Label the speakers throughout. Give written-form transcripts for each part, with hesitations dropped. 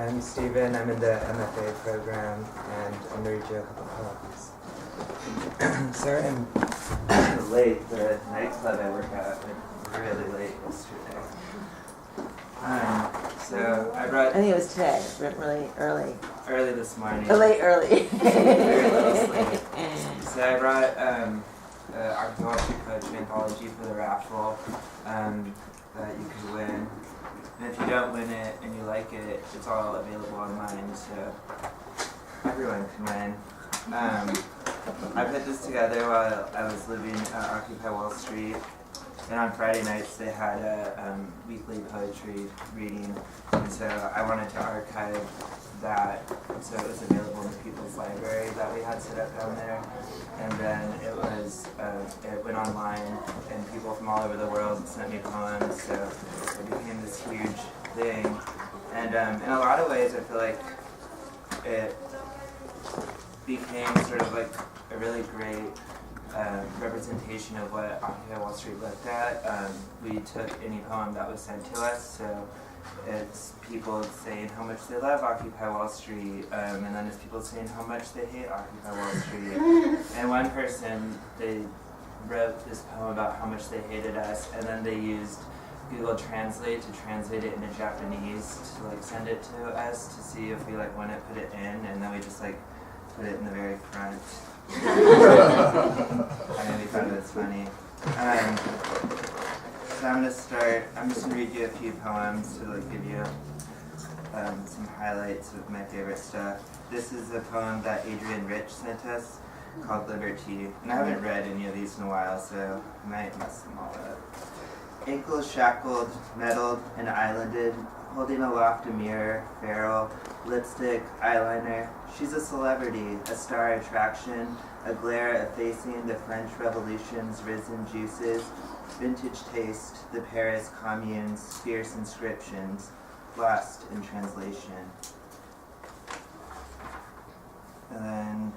Speaker 1: I'm Steven. I'm in the MFA program, and I'm going to read you a couple poems. Sorry, I'm late. The nightclub I work at went really late yesterday. So I brought.
Speaker 2: I think it was today. It went really early.
Speaker 1: Early this morning.
Speaker 2: Early.
Speaker 1: Very little sleep. So I brought Archaeology Poetry Anthology for the raffle that you could win. And if you don't win it and you like it, it's all available online, so everyone can win. I put this together while I was living at Occupy Wall Street, and on Friday nights they had a weekly poetry reading, and so I wanted to archive that so it was available in the People's Library that we had set up down there. And then it went online, and people from all over the world sent me poems, so it became this huge thing. And in a lot of ways, I feel like it became sort of like a really great representation of what Occupy Wall Street looked at. We took any poem that was sent to us, so it's people saying how much they love Occupy Wall Street, and then it's people saying how much they hate Occupy Wall Street. And one person, they wrote this poem about how much they hated us, and then they used Google Translate to translate it into Japanese to like send it to us to see if we like want to put it in, and then we just like put it in the very front. I mean, we thought it was funny. So I'm just gonna read you a few poems to like give you some highlights of my favorite stuff. This is a poem that Adrian Rich sent us called Liberty, and I haven't read any of these in a while, so I might mess them all up. Ankles shackled, metaled, and islanded, holding aloft a mirror, feral, lipstick, eyeliner. She's a celebrity, a star attraction, a glare effacing the French Revolution's risen juices, vintage taste, the Paris commune's fierce inscriptions, lost in translation. And then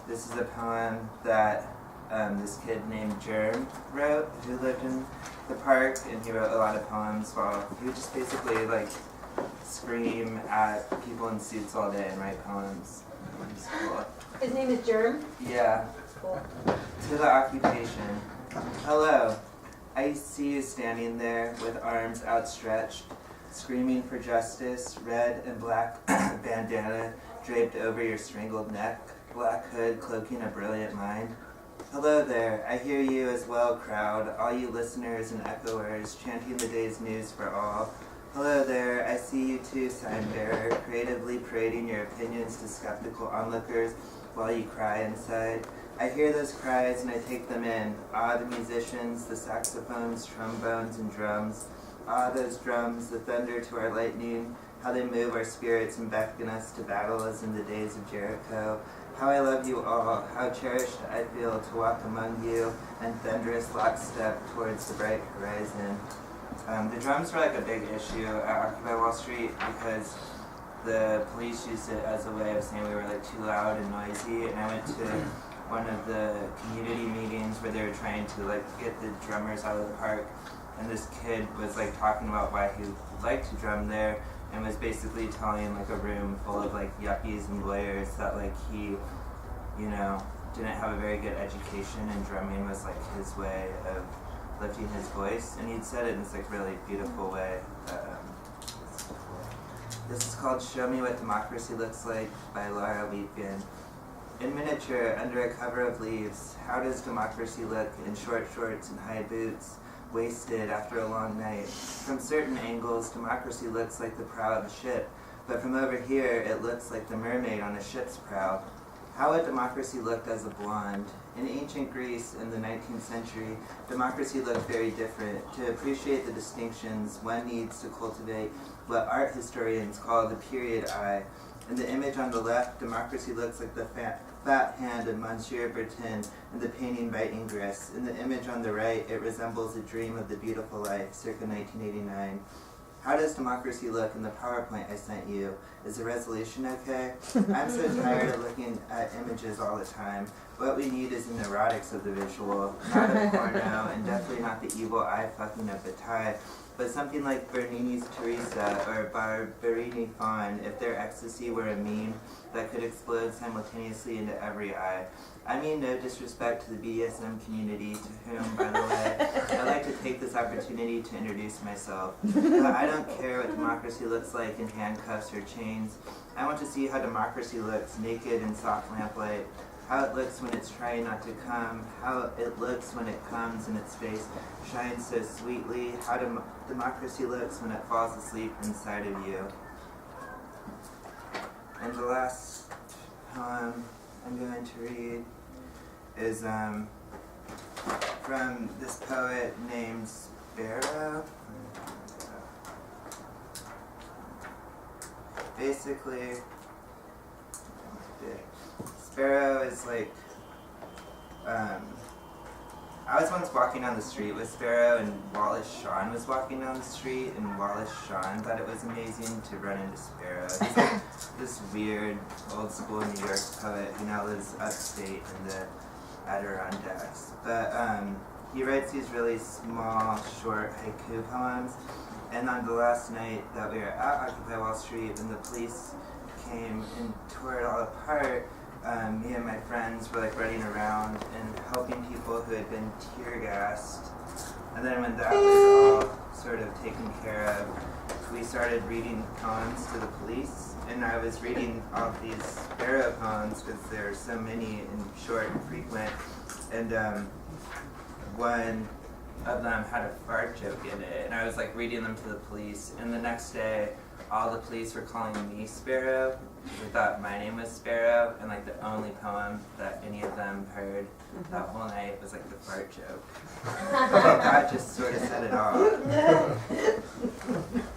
Speaker 1: this is a poem that this kid named Germ wrote, who lived in the park, and he wrote a lot of poems while he would just basically like scream at people in suits all day and write poems. It's cool.
Speaker 3: His name is Germ?
Speaker 1: Yeah.
Speaker 3: Cool.
Speaker 1: To the occupation. Hello. I see you standing there with arms outstretched, screaming for justice, red and black bandana draped over your strangled neck, black hood cloaking a brilliant mind. Hello there, I hear you as well, crowd, all you listeners and echoers, chanting the day's news for all. Hello there, I see you too, sign bearer, creatively parading your opinions to skeptical onlookers while you cry inside. I hear those cries and I take them in. Ah, the musicians, the saxophones, trombones, and drums. Ah, those drums, the thunder to our lightning, how they move our spirits and beckon us to battle as in the days of Jericho. How I love you all, how cherished I feel to walk among you and thunderous lockstep towards the bright horizon. The drums were like a big issue at Occupy Wall Street because the police used it as a way of saying we were like too loud and noisy, and I went to one of the community meetings where they were trying to like get the drummers out of the park, and this kid was like talking about why he liked to drum there, and was basically telling like a room full of like yuppies and lawyers that like he, you know, didn't have a very good education, and drumming was like his way of lifting his voice, and he'd said it in this like really beautiful way. This is called Show Me What Democracy Looks Like by Laura Weepkin. In miniature, under a cover of leaves, how does democracy look in short shorts and high boots, wasted after a long night? From certain angles, democracy looks like the prow of a ship, but from over here, it looks like the mermaid on a ship's prow. How would democracy look as a blonde? In ancient Greece in the 19th century, democracy looked very different. To appreciate the distinctions, one needs to cultivate what art historians call the period eye. In the image on the left, democracy looks like the fat hand of Monsieur Bertin in the painting by Ingres. In the image on the right, it resembles a dream of the beautiful life, circa 1989. How does democracy look in the PowerPoint I sent you? Is the resolution okay? I'm so tired of looking at images all the time. What we need is an erotics of the visual, not a porno, and definitely not the evil eye fucking up the tie. but something like Bernini's Teresa or Barberini Fawn, if their ecstasy were a meme that could explode simultaneously into every eye. I mean no disrespect to the BDSM community, to whom, by the way, I'd like to take this opportunity to introduce myself. But I don't care what democracy looks like in handcuffs or chains. I want to see how democracy looks naked in soft lamplight, how it looks when it's trying not to come, how it looks when it comes and its face shines so sweetly, how democracy looks when it falls asleep inside of you. And the last poem I'm going to read is from this poet named Sparrow. Basically, Sparrow is like, I was once walking down the street with Sparrow, and Wallace Shawn was walking down the street, and Wallace Shawn thought it was amazing to run into Sparrow. He's like this weird, old school New York poet who now lives upstate in the Adirondacks. But he writes these really small, short haiku poems, and on the last night that we were at Occupy Wall Street, when the police came and tore it all apart, me and my friends were like running around and helping people who had been tear gassed. And then when that was all sort of taken care of, we started reading poems to the police. And I was reading all of these Sparrow poems because there are so many and short and frequent. And one of them had a fart joke in it. And I was like reading them to the police. And the next day, all the police were calling me Sparrow. They thought my name was Sparrow, and like the only poem that any of them heard that whole night was like the fart joke. That just sort of said it all.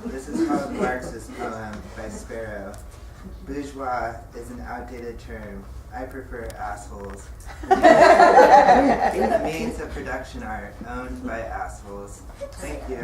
Speaker 1: This is called Marx's poem by Sparrow. Bourgeois is an outdated term. I prefer assholes. The means of production art owned by assholes. Thank you.